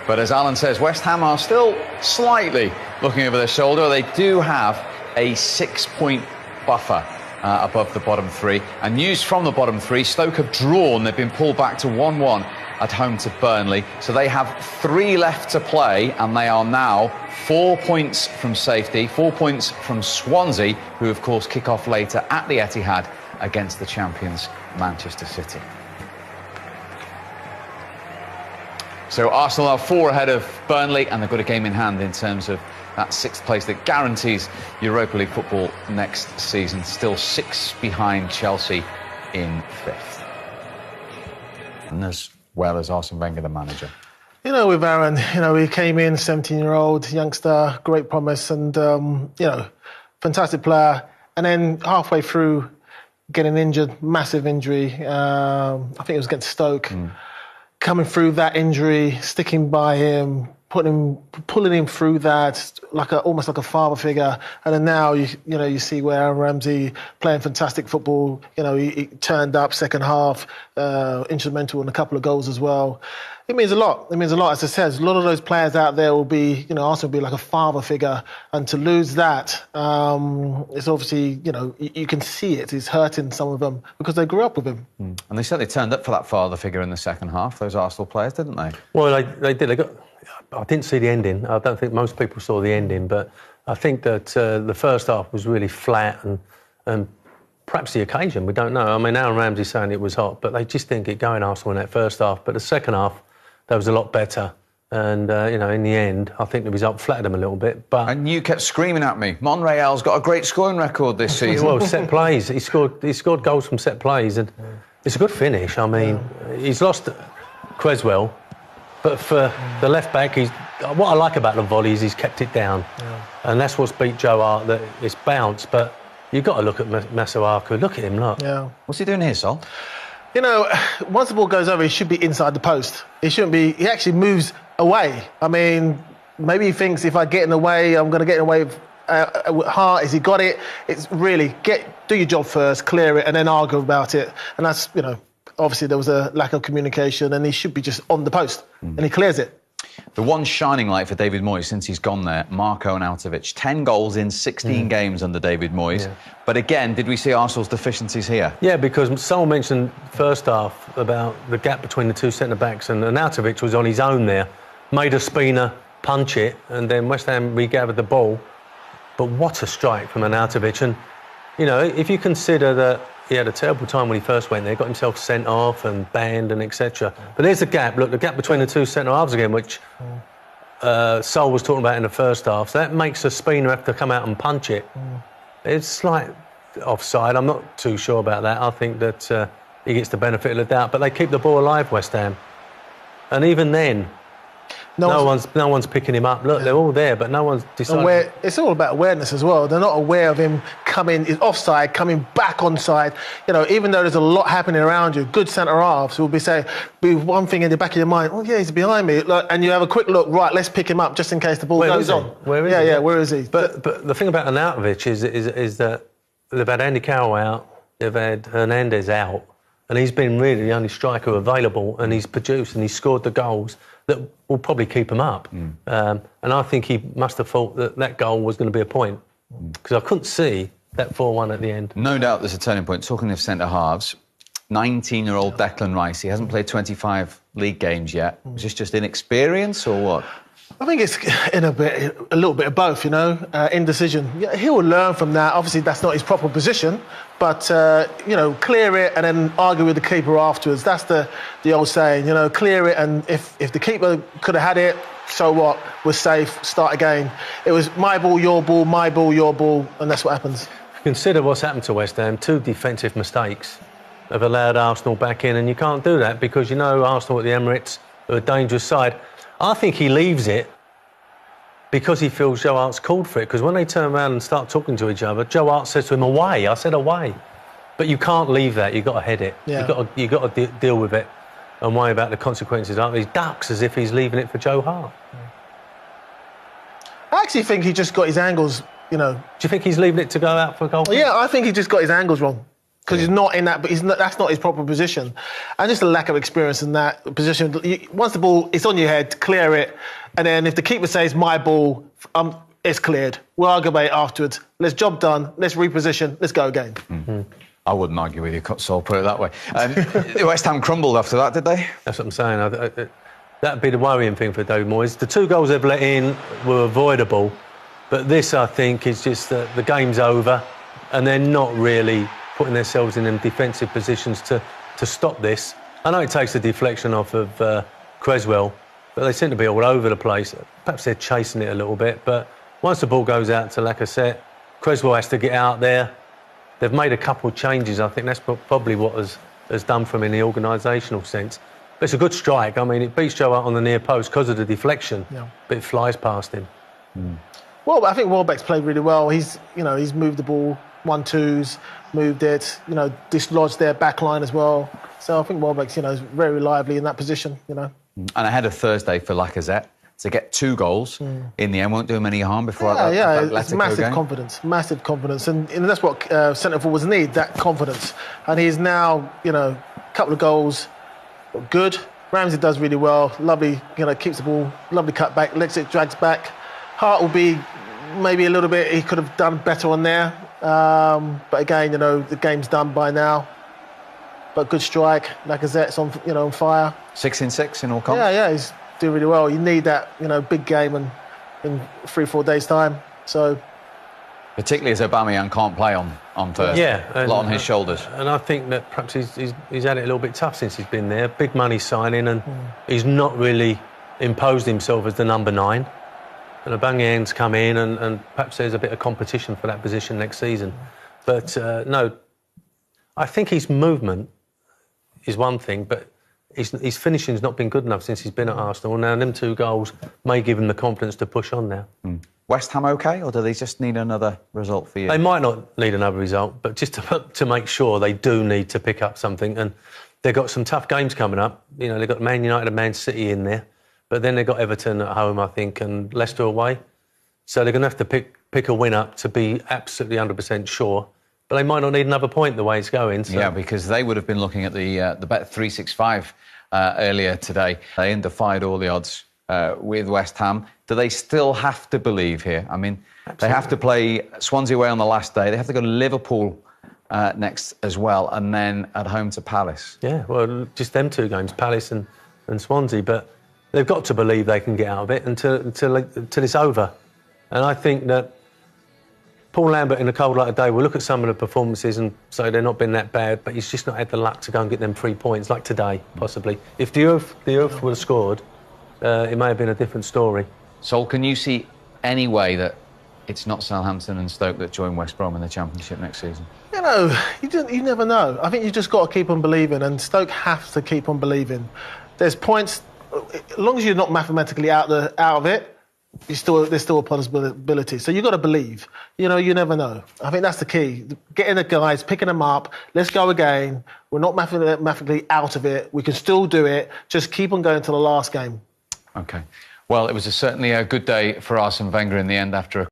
But as Alan says, West Ham are still slightly looking over their shoulder. They do have a 6-point buffer above the bottom three. And news from the bottom three, Stoke have drawn. They've been pulled back to 1-1 at home to Burnley. So they have 3 left to play, and they are now 4 points from safety, 4 points from Swansea, who of course kick off later at the Etihad against the champions Manchester City. So Arsenal are 4 ahead of Burnley, and they've got a game in hand in terms of that 6th place that guarantees Europa League football next season. Still 6 behind Chelsea in 5th. And as well as Arsene Wenger, the manager. You know, with Aaron, he came in, 17-year-old youngster, great promise, and, fantastic player. And then halfway through, getting injured, massive injury. I think it was against Stoke. Coming through that injury, sticking by him, pulling him through that, almost like a father figure. And then now you see where Aaron Ramsey playing fantastic football. He turned up second half, instrumental in a couple of goals as well. It means a lot. It means a lot. As I said, a lot of those players out there will be, Arsenal will be like a father figure, and to lose that, it's obviously, you can see it. It's hurting some of them because they grew up with him. And they certainly turned up for that father figure in the second half. Those Arsenal players, didn't they? Well, they did. I didn't see the ending. I don't think most people saw the ending, but I think that the first half was really flat and perhaps the occasion, we don't know. I mean, Aaron Ramsey's saying it was hot, but they just didn't get going, Arsenal, in that first half. But the second half, that was a lot better. And, in the end, I think the result flattered them a little bit. And you kept screaming at me, Monreal's got a great scoring record this season. Well, set plays. He scored goals from set plays, and it's a good finish. I mean, he's lost Creswell, but for the left-back, what I like about the volley is he's kept it down. And that's what's beat Joe Hart, that it's bounced. But you've got to look at Masuaku. Look at him, look. Yeah. What's he doing here, Sol? Once the ball goes over, he should be inside the post. He shouldn't be. He actually moves away. I mean, maybe he thinks if I get in the way, I'm going to get in the way with Hart. Has he got it? It's really do your job first, clear it, and then argue about it. And that's, obviously there was a lack of communication, and he should be just on the post, and he clears it. The one shining light for David Moyes since he's gone there, Marko Arnautovic. 10 goals in 16 games under David Moyes. Yeah. But again, did we see Arsenal's deficiencies here? Yeah, because someone mentioned first half about the gap between the two centre-backs, and Arnautovic was on his own there, made Ospina punch it, and then West Ham regathered the ball. But what a strike from Arnautovic. And, if you consider that he had a terrible time when he first went there, got himself sent off and banned and etc. But there's the gap. Look, the gap between the two centre-halves again, which Sol was talking about in the first half. So that makes Ospina have to come out and punch it. It's slight offside. I'm not too sure about that. I think that he gets the benefit of the doubt. But they keep the ball alive, West Ham. And even then, no one's picking him up. Look, they're all there, but no one's decided. It's all about awareness as well. They're not aware of him is offside, coming back onside. Even though there's a lot happening around you, good centre halves will be one thing in the back of your mind. Oh yeah, he's behind me. Look, and you have a quick look. Right, let's pick him up just in case the ball goes on. Where is he? Yeah. Where is he? But the thing about Arnautovic is that they've had Andy Carroll out, they've had Hernandez out, and he's been really the only striker available, and he's produced and he's scored the goals that will probably keep him up. And I think he must have thought that goal was going to be a point, because I couldn't see that 4-1 at the end. No doubt there's a turning point. Talking of centre-halves, 19-year-old Declan Rice, he hasn't played 25 league games yet. Is this just inexperience or what? I think it's a little bit of both, indecision. Yeah, he will learn from that. Obviously, that's not his proper position, but, clear it and then argue with the keeper afterwards. That's the old saying, clear it, and if the keeper could have had it, so what? We're safe, start again. It was my ball, your ball, my ball, your ball, and that's what happens. Consider what's happened to West Ham. 2 defensive mistakes have allowed Arsenal back in, and you can't do that because Arsenal at the Emirates are a dangerous side. I think he leaves it because he feels Joe Hart's called for it, because when they turn around and start talking to each other, Joe Hart says to him, away. I said away. But you can't leave that. You've got to head it. Yeah. You've got to deal with it and worry about the consequences. He ducks as if he's leaving it for Joe Hart. I actually think he just got his angles, Do you think he's leaving it to go out for a goal? Yeah, I think he just got his angles wrong. because he's not in that. But that's not his proper position, and just a lack of experience in that position. Once the ball is on your head, clear it, and then if the keeper says my ball, it's cleared. We'll argue about it afterwards. Let's job done. Let's reposition. Let's go again. Mm-hmm. I wouldn't argue with you, Sol, put it that way. West Ham crumbled after that, did they? That's what I'm saying. That'd be the worrying thing for David Moyes. The 2 goals they've let in were avoidable, but this, I think, is just that the game's over and they're not really putting themselves in them defensive positions to stop this. I know it takes the deflection off of Cresswell, but they seem to be all over the place. Perhaps they're chasing it a little bit, but once the ball goes out to Lacazette, Cresswell has to get out there. They've made a couple of changes. I think that's probably what has done for him in the organisational sense. But it's a good strike. I mean, it beats Joe out on the near post because of the deflection, but it flies past him. Well, I think Welbeck's played really well. He's moved the ball, 1-2s, moved it, dislodged their back line as well. So I think Welbeck's, is very lively in that position, And ahead of Thursday for Lacazette, to get 2 goals in the end won't do him any harm before it's massive confidence, and that's what centre forwards need, that confidence. And he's now, a couple of goals, good. Ramsey does really well, lovely, keeps the ball, lovely cut back, lets it, drags back. Hart will be maybe a little bit, he could have done better on there, but again, the game's done by now. But good strike, Lacazette's on fire. 6 in 6 in all comps. Yeah, he's doing really well. You need that, big game in 3-4 days' time. So, particularly as Aubameyang can't play on Thursday. A lot on his shoulders. And I think that perhaps he's had it a little bit tough since he's been there. Big money signing, and he's not really imposed himself as the number 9. And Aubameyang's come in, and perhaps there's a bit of competition for that position next season. But no, I think his movement is one thing, but his finishing's not been good enough since he's been at Arsenal. Now, them 2 goals may give him the confidence to push on now. West Ham OK, or do they just need another result for you? They might not need another result, but just to make sure, they do need to pick up something. And they've got some tough games coming up. They've got Man United and Man City in there, but then they've got Everton at home, I think, and Leicester away. So they're going to have to pick a win up to be absolutely 100% sure. But they might not need another point the way it's going. So. Yeah, because they would have been looking at the Bet365 earlier today. They defied all the odds with West Ham. Do they still have to believe here? I mean, Absolutely. They have to play Swansea away on the last day. They have to go to Liverpool next as well, and then at home to Palace. Yeah, well, just them 2 games, Palace and Swansea. But they've got to believe they can get out of it until it's over. And I think that Paul Lambert in a cold light of day will look at some of the performances and say they're not been that bad, but he's just not had the luck to go and get them 3 points, like today, possibly. If the Earth would have scored, it may have been a different story. Sol, can you see any way that it's not Southampton and Stoke that join West Brom in the Championship next season? You never know. I think you just got to keep on believing, and Stoke have to keep on believing. There's points, as long as you're not mathematically out of it, there's still a possibility. So you've got to believe. You never know. I think that's the key. Getting the guys, picking them up, let's go again. We're not mathematically out of it. We can still do it. Just keep on going to the last game. OK. Well, it was certainly a good day for Arsene Wenger in the end after a